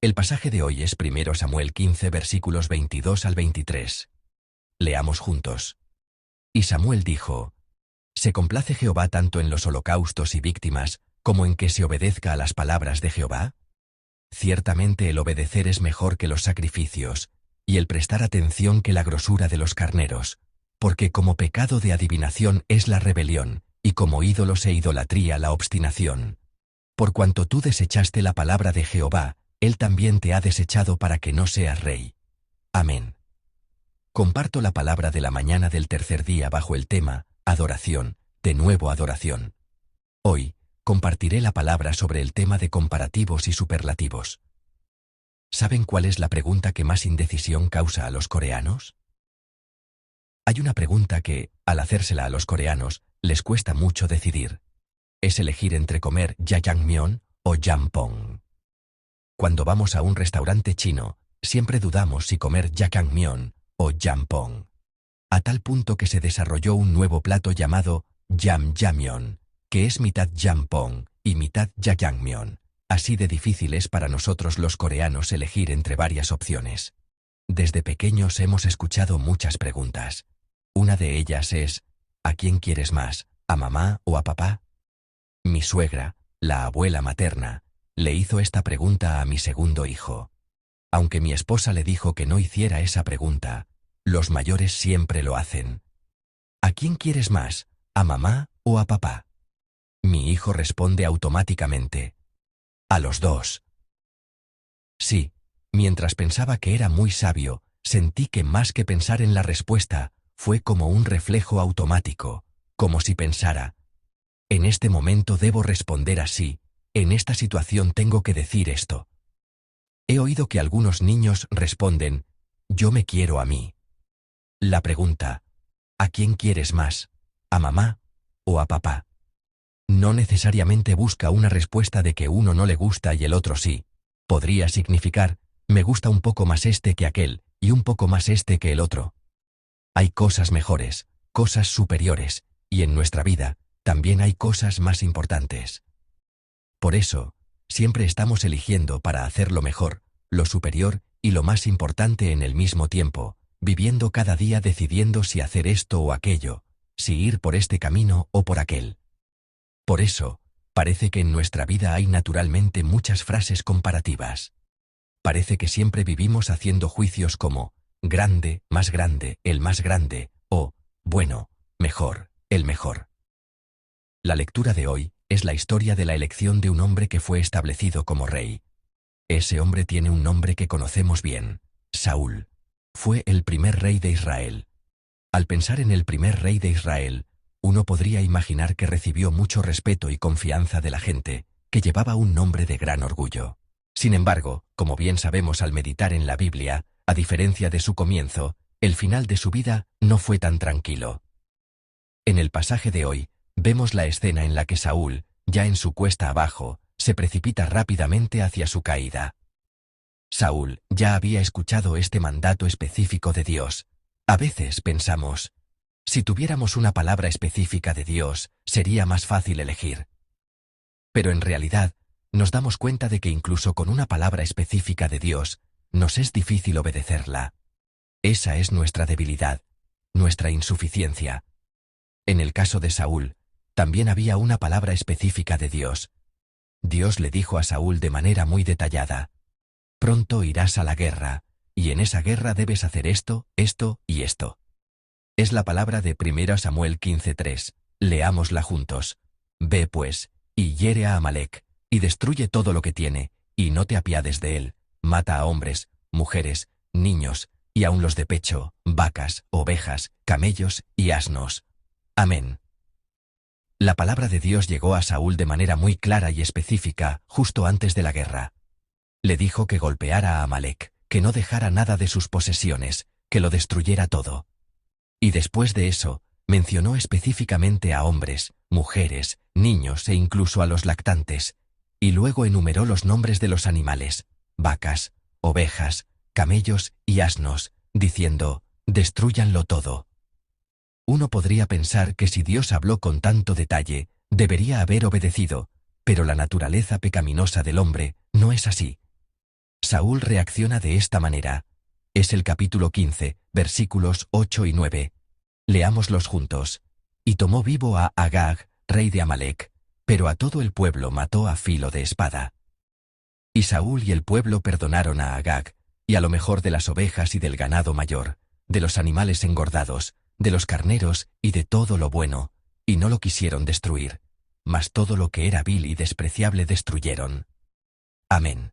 El pasaje de hoy es 1 Samuel 15 versículos 22 al 23. Leamos juntos. Y Samuel dijo: ¿Se complace Jehová tanto en los holocaustos y víctimas, como en que se obedezca a las palabras de Jehová? Ciertamente el obedecer es mejor que los sacrificios, y el prestar atención que la grosura de los carneros, porque como pecado de adivinación es la rebelión, y como ídolos e idolatría la obstinación. Por cuanto tú desechaste la palabra de Jehová, Él también te ha desechado para que no seas rey. Amén. Comparto la palabra de la mañana del tercer día bajo el tema, adoración, de nuevo adoración. Hoy, compartiré la palabra sobre el tema de comparativos y superlativos. ¿Saben cuál es la pregunta que más indecisión causa a los coreanos? Hay una pregunta que, al hacérsela a los coreanos, les cuesta mucho decidir. Es elegir entre comer jajangmyeon o jampong. Cuando vamos a un restaurante chino, siempre dudamos si comer jajangmyeon o jampong. A tal punto que se desarrolló un nuevo plato llamado jamjamyeon, que es mitad jampong y mitad jajangmyeon. Así de difícil es para nosotros los coreanos elegir entre varias opciones. Desde pequeños hemos escuchado muchas preguntas. Una de ellas es: ¿a quién quieres más, a mamá o a papá? Mi suegra, la abuela materna, le hizo esta pregunta a mi segundo hijo. Aunque mi esposa le dijo que no hiciera esa pregunta, los mayores siempre lo hacen. ¿A quién quieres más, a mamá o a papá? Mi hijo responde automáticamente: a los dos. Sí, mientras pensaba que era muy sabio, sentí que más que pensar en la respuesta, fue como un reflejo automático, como si pensara: en este momento debo responder así, en esta situación tengo que decir esto. He oído que algunos niños responden: yo me quiero a mí. La pregunta: ¿a quién quieres más, a mamá o a papá? No necesariamente busca una respuesta de que uno no le gusta y el otro sí. Podría significar: me gusta un poco más este que aquel, y un poco más este que el otro. Hay cosas mejores, cosas superiores, y en nuestra vida, también hay cosas más importantes. Por eso, siempre estamos eligiendo para hacer lo mejor, lo superior y lo más importante en el mismo tiempo, viviendo cada día decidiendo si hacer esto o aquello, si ir por este camino o por aquel. Por eso, parece que en nuestra vida hay naturalmente muchas frases comparativas. Parece que siempre vivimos haciendo juicios como: grande, el más grande, o bueno, mejor, el mejor. La lectura de hoy es la historia de la elección de un hombre que fue establecido como rey. Ese hombre tiene un nombre que conocemos bien: Saúl. Fue el primer rey de Israel. Al pensar en el primer rey de Israel, uno podría imaginar que recibió mucho respeto y confianza de la gente, que llevaba un nombre de gran orgullo. Sin embargo, como bien sabemos al meditar en la Biblia, a diferencia de su comienzo, el final de su vida no fue tan tranquilo. En el pasaje de hoy, vemos la escena en la que Saúl, ya en su cuesta abajo, se precipita rápidamente hacia su caída. Saúl ya había escuchado este mandato específico de Dios. A veces pensamos: si tuviéramos una palabra específica de Dios, sería más fácil elegir. Pero en realidad, nos damos cuenta de que incluso con una palabra específica de Dios, nos es difícil obedecerla. Esa es nuestra debilidad, nuestra insuficiencia. En el caso de Saúl, también había una palabra específica de Dios. Dios le dijo a Saúl de manera muy detallada: pronto irás a la guerra, y en esa guerra debes hacer esto, esto y esto. Es la palabra de 1 Samuel 15:3. Leámosla juntos. Ve pues, y hiere a Amalec, y destruye todo lo que tiene, y no te apiades de él. Mata a hombres, mujeres, niños, y aun los de pecho, vacas, ovejas, camellos y asnos. Amén. La palabra de Dios llegó a Saúl de manera muy clara y específica, justo antes de la guerra. Le dijo que golpeara a Amalec, que no dejara nada de sus posesiones, que lo destruyera todo. Y después de eso, mencionó específicamente a hombres, mujeres, niños e incluso a los lactantes, y luego enumeró los nombres de los animales: vacas, ovejas, camellos y asnos, diciendo: destrúyanlo todo. Uno podría pensar que si Dios habló con tanto detalle, debería haber obedecido, pero la naturaleza pecaminosa del hombre no es así. Saúl reacciona de esta manera. Es el capítulo 15, versículos 8 y 9. Leámoslos juntos. Y tomó vivo a Agag, rey de Amalec, pero a todo el pueblo mató a filo de espada. Y Saúl y el pueblo perdonaron a Agag, y a lo mejor de las ovejas y del ganado mayor, de los animales engordados, de los carneros y de todo lo bueno, y no lo quisieron destruir, mas todo lo que era vil y despreciable destruyeron. Amén.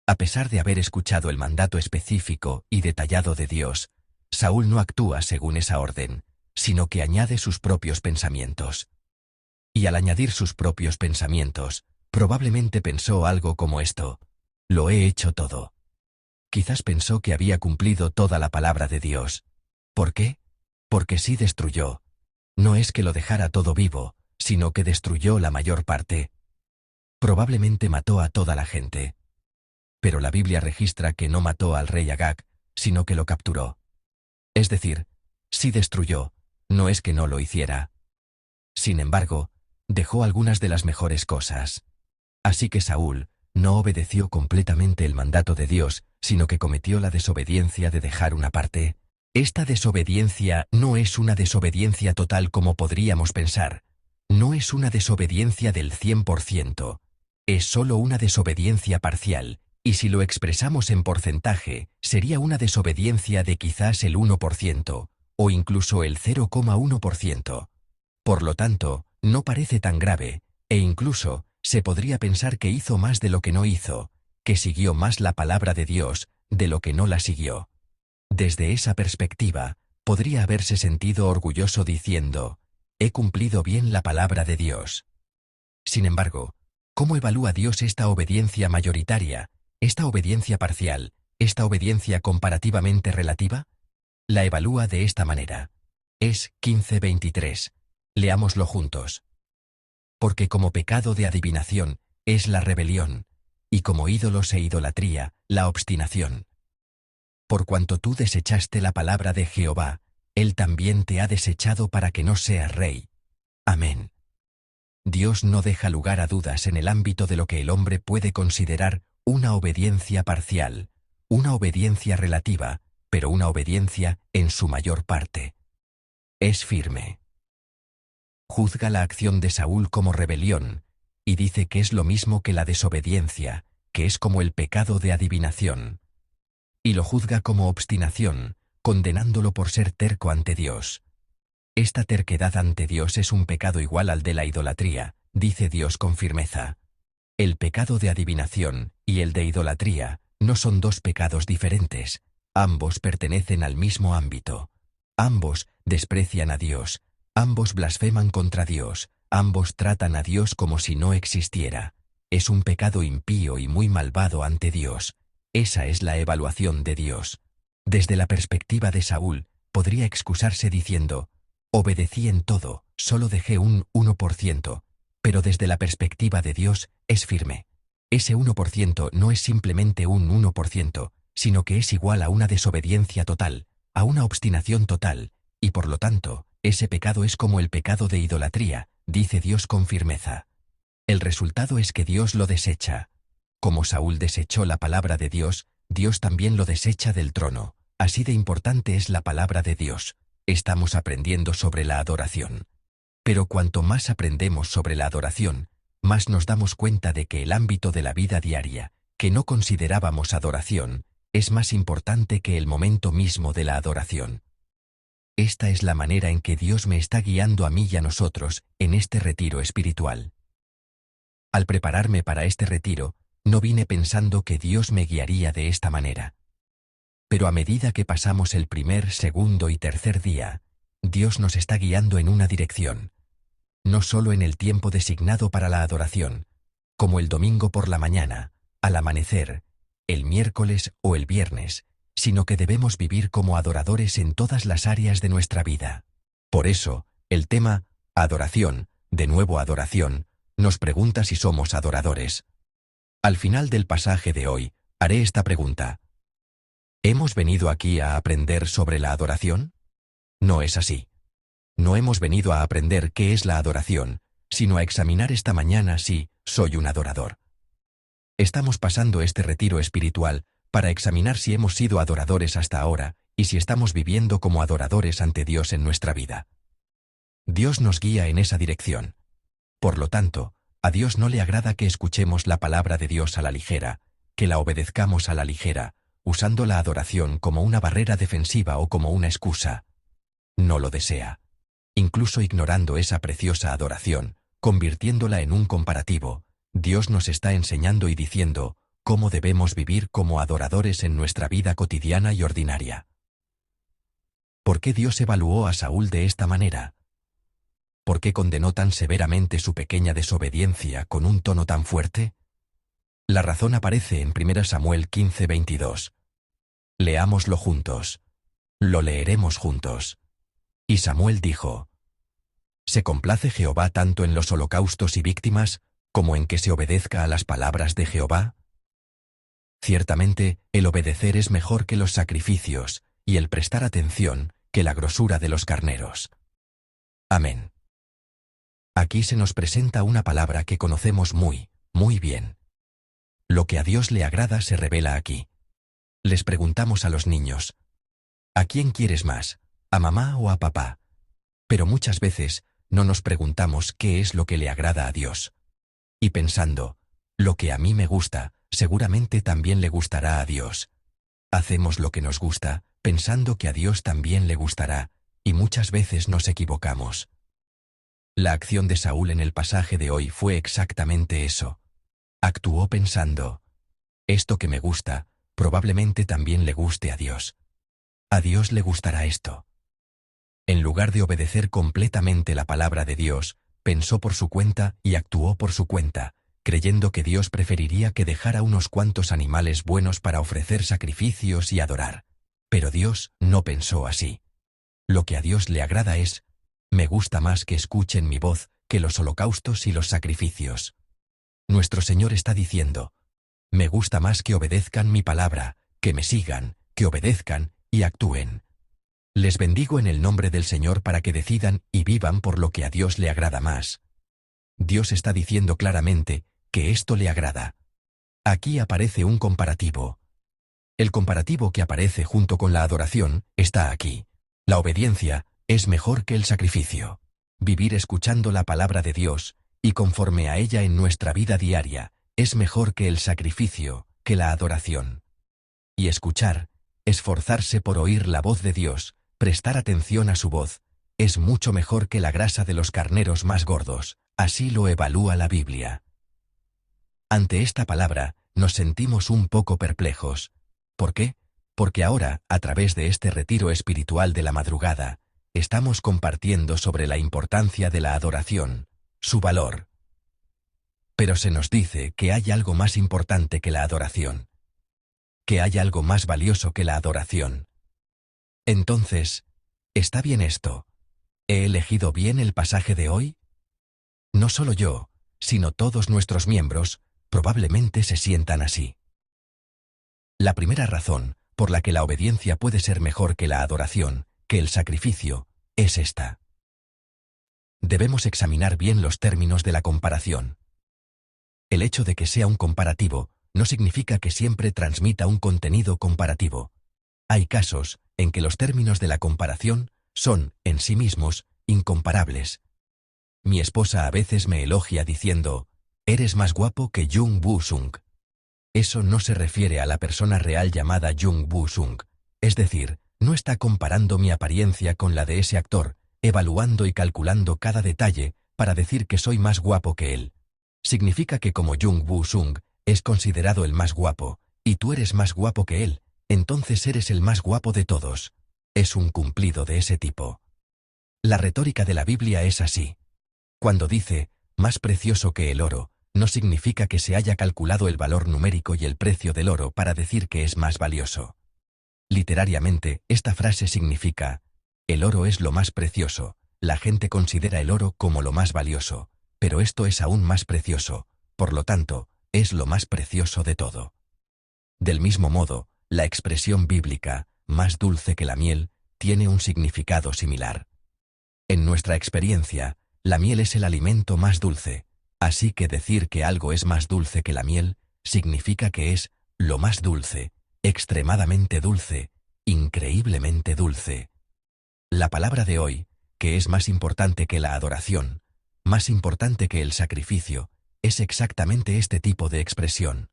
A pesar de haber escuchado el mandato específico y detallado de Dios, Saúl no actúa según esa orden, sino que añade sus propios pensamientos. Y al añadir sus propios pensamientos, probablemente pensó algo como esto: lo he hecho todo. Quizás pensó que había cumplido toda la palabra de Dios. ¿Por qué? Porque sí destruyó. No es que lo dejara todo vivo, sino que destruyó la mayor parte. Probablemente mató a toda la gente. Pero la Biblia registra que no mató al rey Agag, sino que lo capturó. Es decir, sí destruyó, no es que no lo hiciera. Sin embargo, dejó algunas de las mejores cosas. Así que Saúl no obedeció completamente el mandato de Dios, sino que cometió la desobediencia de dejar una parte. Esta desobediencia no es una desobediencia total como podríamos pensar. No es una desobediencia del 100%. Es solo una desobediencia parcial, y si lo expresamos en porcentaje, sería una desobediencia de quizás el 1%, o incluso el 0,1%. Por lo tanto, no parece tan grave, e incluso, se podría pensar que hizo más de lo que no hizo, que siguió más la palabra de Dios de lo que no la siguió. Desde esa perspectiva, podría haberse sentido orgulloso diciendo: he cumplido bien la palabra de Dios. Sin embargo, ¿cómo evalúa Dios esta obediencia mayoritaria, esta obediencia parcial, esta obediencia comparativamente relativa? La evalúa de esta manera. Es 15:23. Leámoslo juntos. Porque como pecado de adivinación es la rebelión, y como ídolos e idolatría, la obstinación. Por cuanto tú desechaste la palabra de Jehová, Él también te ha desechado para que no seas rey. Amén. Dios no deja lugar a dudas en el ámbito de lo que el hombre puede considerar una obediencia parcial, una obediencia relativa, pero una obediencia en su mayor parte. Es firme. Juzga la acción de Saúl como rebelión, y dice que es lo mismo que la desobediencia, que es como el pecado de adivinación. Y lo juzga como obstinación, condenándolo por ser terco ante Dios. Esta terquedad ante Dios es un pecado igual al de la idolatría, dice Dios con firmeza. El pecado de adivinación y el de idolatría no son dos pecados diferentes, ambos pertenecen al mismo ámbito. Ambos desprecian a Dios, ambos blasfeman contra Dios, ambos tratan a Dios como si no existiera. Es un pecado impío y muy malvado ante Dios. Esa es la evaluación de Dios. Desde la perspectiva de Saúl, podría excusarse diciendo: obedecí en todo, solo dejé un 1%, pero desde la perspectiva de Dios, es firme. Ese 1% no es simplemente un 1%, sino que es igual a una desobediencia total, a una obstinación total, y por lo tanto, ese pecado es como el pecado de idolatría, dice Dios con firmeza. El resultado es que Dios lo desecha. Como Saúl desechó la palabra de Dios, Dios también lo desecha del trono. Así de importante es la palabra de Dios. Estamos aprendiendo sobre la adoración. Pero cuanto más aprendemos sobre la adoración, más nos damos cuenta de que el ámbito de la vida diaria, que no considerábamos adoración, es más importante que el momento mismo de la adoración. Esta es la manera en que Dios me está guiando a mí y a nosotros en este retiro espiritual. Al prepararme para este retiro, no vine pensando que Dios me guiaría de esta manera. Pero a medida que pasamos el primer, segundo y tercer día, Dios nos está guiando en una dirección. No solo en el tiempo designado para la adoración, como el domingo por la mañana, al amanecer, el miércoles o el viernes, sino que debemos vivir como adoradores en todas las áreas de nuestra vida. Por eso, el tema, adoración, de nuevo adoración, nos pregunta si somos adoradores. Al final del pasaje de hoy, haré esta pregunta. ¿Hemos venido aquí a aprender sobre la adoración? No es así. No hemos venido a aprender qué es la adoración, sino a examinar esta mañana si soy un adorador. Estamos pasando este retiro espiritual para examinar si hemos sido adoradores hasta ahora y si estamos viviendo como adoradores ante Dios en nuestra vida. Dios nos guía en esa dirección. Por lo tanto, a Dios no le agrada que escuchemos la palabra de Dios a la ligera, que la obedezcamos a la ligera, usando la adoración como una barrera defensiva o como una excusa. No lo desea. Incluso ignorando esa preciosa adoración, convirtiéndola en un comparativo, Dios nos está enseñando y diciendo cómo debemos vivir como adoradores en nuestra vida cotidiana y ordinaria. ¿Por qué Dios evaluó a Saúl de esta manera? ¿Por qué condenó tan severamente su pequeña desobediencia con un tono tan fuerte? La razón aparece en 1 Samuel 15:22. Leámoslo juntos. Lo leeremos juntos. Y Samuel dijo: ¿Se complace Jehová tanto en los holocaustos y víctimas, como en que se obedezca a las palabras de Jehová? Ciertamente, el obedecer es mejor que los sacrificios, y el prestar atención que la grosura de los carneros. Amén. Aquí se nos presenta una palabra que conocemos muy bien. Lo que a Dios le agrada se revela aquí. Les preguntamos a los niños: ¿a quién quieres más, a mamá o a papá? Pero muchas veces no nos preguntamos qué es lo que le agrada a Dios. Y pensando, lo que a mí me gusta, seguramente también le gustará a Dios. Hacemos lo que nos gusta, pensando que a Dios también le gustará, y muchas veces nos equivocamos. La acción de Saúl en el pasaje de hoy fue exactamente eso. Actuó pensando: esto que me gusta, probablemente también le guste a Dios. A Dios le gustará esto. En lugar de obedecer completamente la palabra de Dios, pensó por su cuenta y actuó por su cuenta, creyendo que Dios preferiría que dejara unos cuantos animales buenos para ofrecer sacrificios y adorar. Pero Dios no pensó así. Lo que a Dios le agrada es: me gusta más que escuchen mi voz que los holocaustos y los sacrificios. Nuestro Señor está diciendo: me gusta más que obedezcan mi palabra, que me sigan, que obedezcan y actúen. Les bendigo en el nombre del Señor para que decidan y vivan por lo que a Dios le agrada más. Dios está diciendo claramente que esto le agrada. Aquí aparece un comparativo. El comparativo que aparece junto con la adoración está aquí. La obediencia es mejor que el sacrificio. Vivir escuchando la palabra de Dios y conforme a ella en nuestra vida diaria es mejor que el sacrificio, que la adoración. Y escuchar, esforzarse por oír la voz de Dios, prestar atención a su voz, es mucho mejor que la grasa de los carneros más gordos. Así lo evalúa la Biblia. Ante esta palabra, nos sentimos un poco perplejos. ¿Por qué? Porque ahora, a través de este retiro espiritual de la madrugada, estamos compartiendo sobre la importancia de la adoración, su valor. Pero se nos dice que hay algo más importante que la adoración. Que hay algo más valioso que la adoración. Entonces, ¿está bien esto? ¿He elegido bien el pasaje de hoy? No solo yo, sino todos nuestros miembros, probablemente se sientan así. La primera razón por la que la obediencia puede ser mejor que la adoración, que el sacrificio, es esta. Debemos examinar bien los términos de la comparación. El hecho de que sea un comparativo no significa que siempre transmita un contenido comparativo. Hay casos en que los términos de la comparación son, en sí mismos, incomparables. Mi esposa a veces me elogia diciendo: eres más guapo que Jung Woo-sung. Eso no se refiere a la persona real llamada Jung Woo-sung. Es decir, no está comparando mi apariencia con la de ese actor, evaluando y calculando cada detalle para decir que soy más guapo que él. Significa que como Jung Woo-sung es considerado el más guapo, y tú eres más guapo que él, entonces eres el más guapo de todos. Es un cumplido de ese tipo. La retórica de la Biblia es así. Cuando dice, más precioso que el oro, no significa que se haya calculado el valor numérico y el precio del oro para decir que es más valioso. Literariamente, esta frase significa: el oro es lo más precioso, la gente considera el oro como lo más valioso, pero esto es aún más precioso, por lo tanto, es lo más precioso de todo. Del mismo modo, la expresión bíblica, más dulce que la miel, tiene un significado similar. En nuestra experiencia, la miel es el alimento más dulce, así que decir que algo es más dulce que la miel significa que es lo más dulce, extremadamente dulce, increíblemente dulce. La palabra de hoy, que es más importante que la adoración, más importante que el sacrificio, es exactamente este tipo de expresión.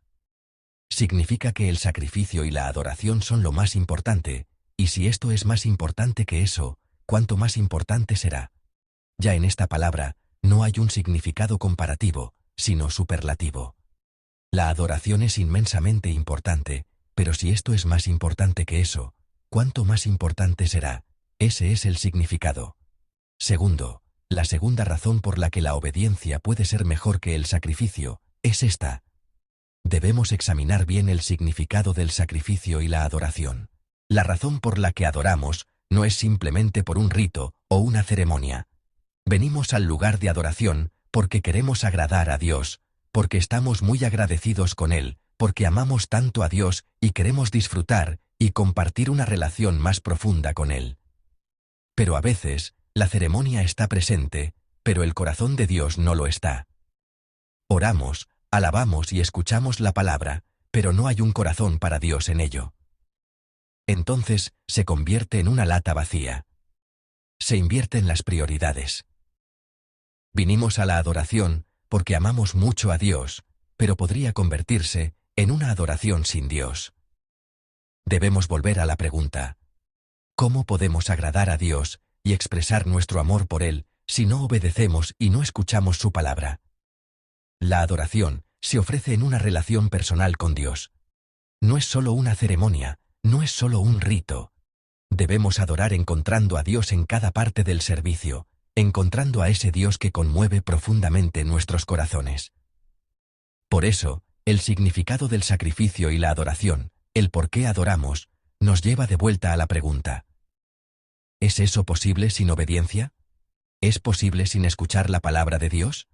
Significa que el sacrificio y la adoración son lo más importante, y si esto es más importante que eso, ¿cuánto más importante será? Ya en esta palabra, no hay un significado comparativo, sino superlativo. La adoración es inmensamente importante, pero si esto es más importante que eso, ¿cuánto más importante será? Ese es el significado. Segundo, la segunda razón por la que la obediencia puede ser mejor que el sacrificio, es esta. Debemos examinar bien el significado del sacrificio y la adoración. La razón por la que adoramos no es simplemente por un rito o una ceremonia. Venimos al lugar de adoración porque queremos agradar a Dios, porque estamos muy agradecidos con Él, porque amamos tanto a Dios y queremos disfrutar y compartir una relación más profunda con Él. Pero a veces, la ceremonia está presente, pero el corazón de Dios no lo está. Oramos, alabamos y escuchamos la palabra, pero no hay un corazón para Dios en ello. Entonces, se convierte en una lata vacía. Se invierten las prioridades. Vinimos a la adoración porque amamos mucho a Dios, pero podría convertirse en una adoración sin Dios. Debemos volver a la pregunta: ¿cómo podemos agradar a Dios y expresar nuestro amor por Él si no obedecemos y no escuchamos su palabra? La adoración se ofrece en una relación personal con Dios. No es solo una ceremonia, no es solo un rito. Debemos adorar encontrando a Dios en cada parte del servicio, encontrando a ese Dios que conmueve profundamente nuestros corazones. Por eso, el significado del sacrificio y la adoración, el por qué adoramos, nos lleva de vuelta a la pregunta: ¿es eso posible sin obediencia? ¿Es posible sin escuchar la palabra de Dios?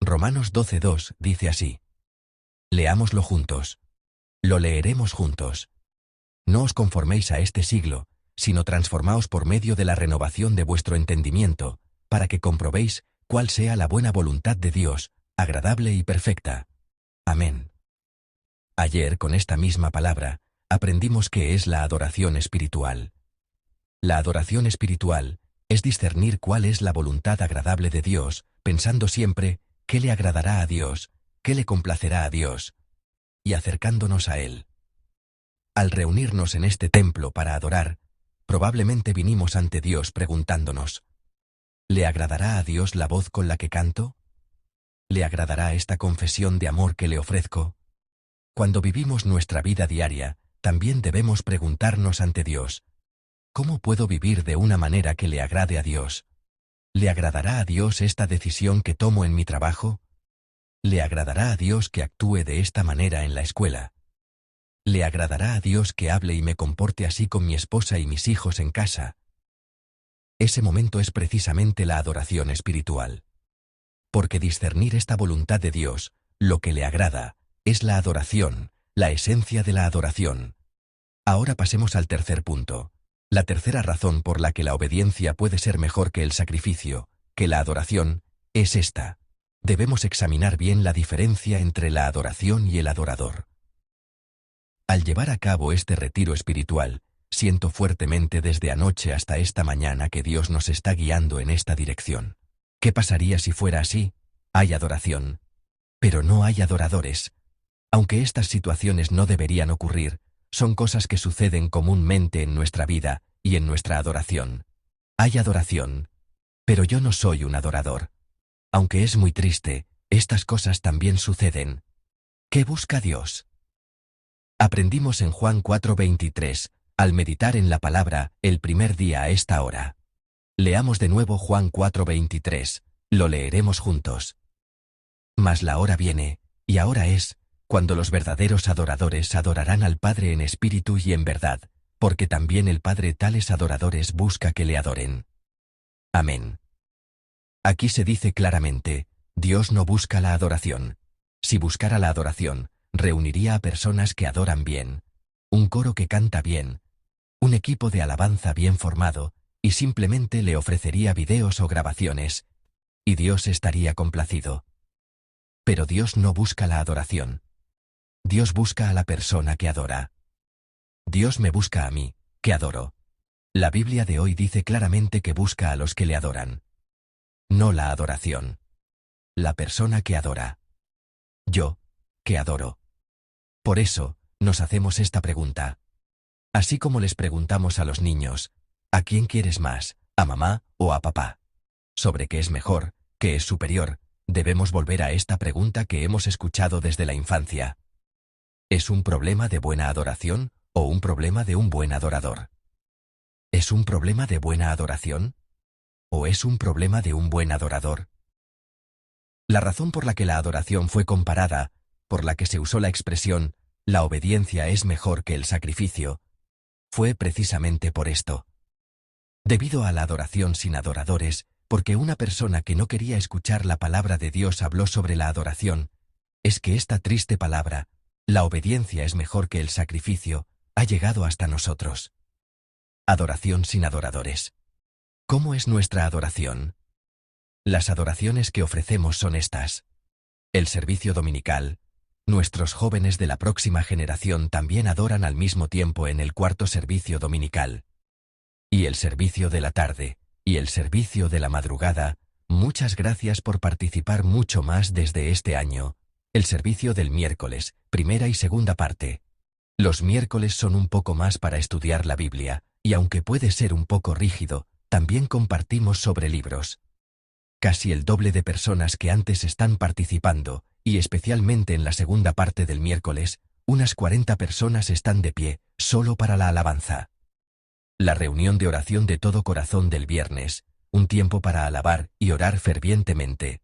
Romanos 12:2 dice así. Leámoslo juntos. Lo leeremos juntos. No os conforméis a este siglo, sino transformaos por medio de la renovación de vuestro entendimiento, para que comprobéis cuál sea la buena voluntad de Dios, agradable y perfecta. Amén. Ayer, con esta misma palabra, aprendimos qué es la adoración espiritual. La adoración espiritual es discernir cuál es la voluntad agradable de Dios, pensando siempre qué le agradará a Dios, qué le complacerá a Dios, y acercándonos a Él. Al reunirnos en este templo para adorar, probablemente vinimos ante Dios preguntándonos: ¿le agradará a Dios la voz con la que canto? ¿Le agradará esta confesión de amor que le ofrezco? Cuando vivimos nuestra vida diaria, también debemos preguntarnos ante Dios: ¿cómo puedo vivir de una manera que le agrade a Dios? ¿Le agradará a Dios esta decisión que tomo en mi trabajo? ¿Le agradará a Dios que actúe de esta manera en la escuela? ¿Le agradará a Dios que hable y me comporte así con mi esposa y mis hijos en casa? Ese momento es precisamente la adoración espiritual. Porque discernir esta voluntad de Dios, lo que le agrada, es la adoración, la esencia de la adoración. Ahora pasemos al tercer punto. La tercera razón por la que la obediencia puede ser mejor que el sacrificio, que la adoración, es esta. Debemos examinar bien la diferencia entre la adoración y el adorador. Al llevar a cabo este retiro espiritual, siento fuertemente desde anoche hasta esta mañana que Dios nos está guiando en esta dirección. ¿Qué pasaría si fuera así? Hay adoración, pero no hay adoradores. Aunque estas situaciones no deberían ocurrir, son cosas que suceden comúnmente en nuestra vida y en nuestra adoración. Hay adoración, pero yo no soy un adorador. Aunque es muy triste, estas cosas también suceden. ¿Qué busca Dios? Aprendimos en Juan 4:23, al meditar en la palabra, el primer día a esta hora. Leamos de nuevo Juan 4:23, lo leeremos juntos. Mas la hora viene, y ahora es, cuando los verdaderos adoradores adorarán al Padre en espíritu y en verdad, porque también el Padre tales adoradores busca que le adoren. Amén. Aquí se dice claramente, Dios no busca la adoración. Si buscara la adoración, reuniría a personas que adoran bien, un coro que canta bien, un equipo de alabanza bien formado, y simplemente le ofrecería videos o grabaciones, y Dios estaría complacido. Pero Dios no busca la adoración. Dios busca a la persona que adora. Dios me busca a mí, que adoro. La Biblia de hoy dice claramente que busca a los que le adoran. No la adoración. La persona que adora. Yo, que adoro. Por eso, nos hacemos esta pregunta. Así como les preguntamos a los niños, ¿a quién quieres más, a mamá o a papá? Sobre qué es mejor, qué es superior, debemos volver a esta pregunta que hemos escuchado desde la infancia. ¿Es un problema de buena adoración o un problema de un buen adorador? ¿Es un problema de buena adoración? ¿O es un problema de un buen adorador? La razón por la que la adoración fue comparada, por la que se usó la expresión, la obediencia es mejor que el sacrificio, fue precisamente por esto. Debido a la adoración sin adoradores, porque una persona que no quería escuchar la palabra de Dios habló sobre la adoración, es que esta triste palabra, la obediencia es mejor que el sacrificio, ha llegado hasta nosotros. Adoración sin adoradores. ¿Cómo es nuestra adoración? Las adoraciones que ofrecemos son estas. El servicio dominical. Nuestros jóvenes de la próxima generación también adoran al mismo tiempo en el cuarto servicio dominical. Y el servicio de la tarde, y el servicio de la madrugada. Muchas gracias por participar mucho más desde este año. El servicio del miércoles, primera y segunda parte. Los miércoles son un poco más para estudiar la Biblia, y aunque puede ser un poco rígido, también compartimos sobre libros. Casi el doble de personas que antes están participando, y especialmente en la segunda parte del miércoles, unas 40 personas están de pie, solo para la alabanza. La reunión de oración de todo corazón del viernes, un tiempo para alabar y orar fervientemente.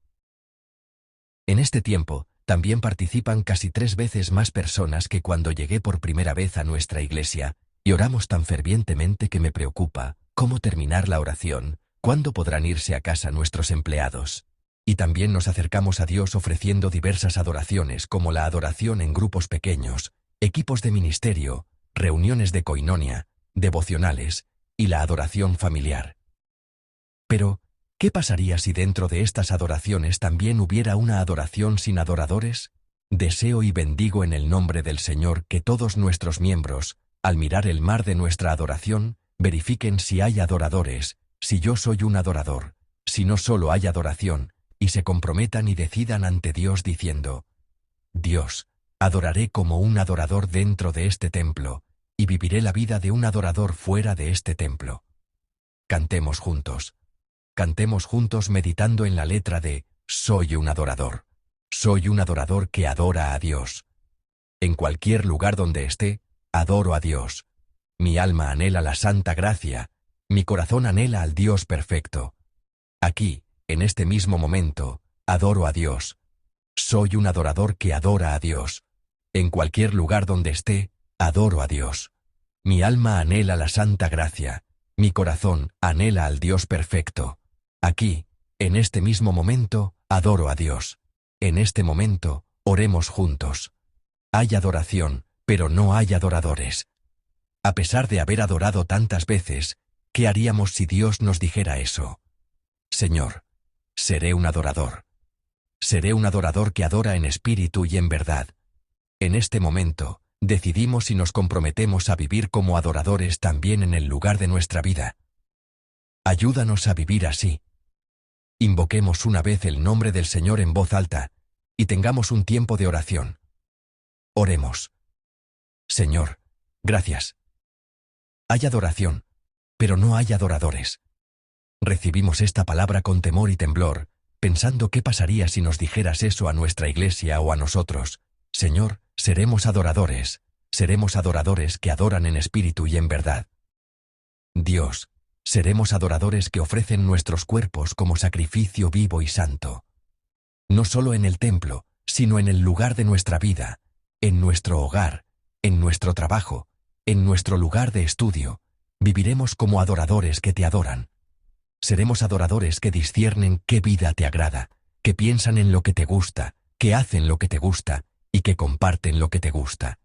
En este tiempo, también participan casi 3 veces más personas que cuando llegué por primera vez a nuestra iglesia, y oramos tan fervientemente que me preocupa, ¿cómo terminar la oración? ¿Cuándo podrán irse a casa nuestros empleados? Y también nos acercamos a Dios ofreciendo diversas adoraciones como la adoración en grupos pequeños, equipos de ministerio, reuniones de coinonia, devocionales, y la adoración familiar. Pero, ¿qué pasaría si dentro de estas adoraciones también hubiera una adoración sin adoradores? Deseo y bendigo en el nombre del Señor que todos nuestros miembros, al mirar el mar de nuestra adoración, verifiquen si hay adoradores, si yo soy un adorador, si no solo hay adoración, y se comprometan y decidan ante Dios diciendo: Dios, adoraré como un adorador dentro de este templo, y viviré la vida de un adorador fuera de este templo. Cantemos juntos. Cantemos juntos meditando en la letra de Soy un adorador. Soy un adorador que adora a Dios. En cualquier lugar donde esté, adoro a Dios. Mi alma anhela la santa gracia. Mi corazón anhela al Dios perfecto. Aquí, en este mismo momento, adoro a Dios. Soy un adorador que adora a Dios. En cualquier lugar donde esté, adoro a Dios. Mi alma anhela la santa gracia. Mi corazón anhela al Dios perfecto. Aquí, en este mismo momento, adoro a Dios. En este momento, oremos juntos. Hay adoración, pero no hay adoradores. A pesar de haber adorado tantas veces, ¿qué haríamos si Dios nos dijera eso? Señor, seré un adorador. Seré un adorador que adora en espíritu y en verdad. En este momento, decidimos y nos comprometemos a vivir como adoradores también en el lugar de nuestra vida. Ayúdanos a vivir así. Invoquemos una vez el nombre del Señor en voz alta, y tengamos un tiempo de oración. Oremos. Señor, gracias. Hay adoración, pero no hay adoradores. Recibimos esta palabra con temor y temblor, pensando qué pasaría si nos dijeras eso a nuestra iglesia o a nosotros. Señor, seremos adoradores que adoran en espíritu y en verdad. Dios, seremos adoradores que ofrecen nuestros cuerpos como sacrificio vivo y santo. No solo en el templo, sino en el lugar de nuestra vida, en nuestro hogar, en nuestro trabajo, en nuestro lugar de estudio, viviremos como adoradores que te adoran. Seremos adoradores que disciernen qué vida te agrada, que piensan en lo que te gusta, que hacen lo que te gusta y que comparten lo que te gusta.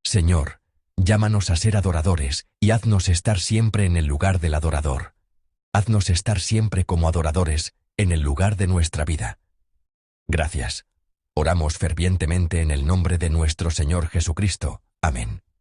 Señor, llámanos a ser adoradores y haznos estar siempre en el lugar del adorador. Haznos estar siempre como adoradores en el lugar de nuestra vida. Gracias. Oramos fervientemente en el nombre de nuestro Señor Jesucristo. Amén.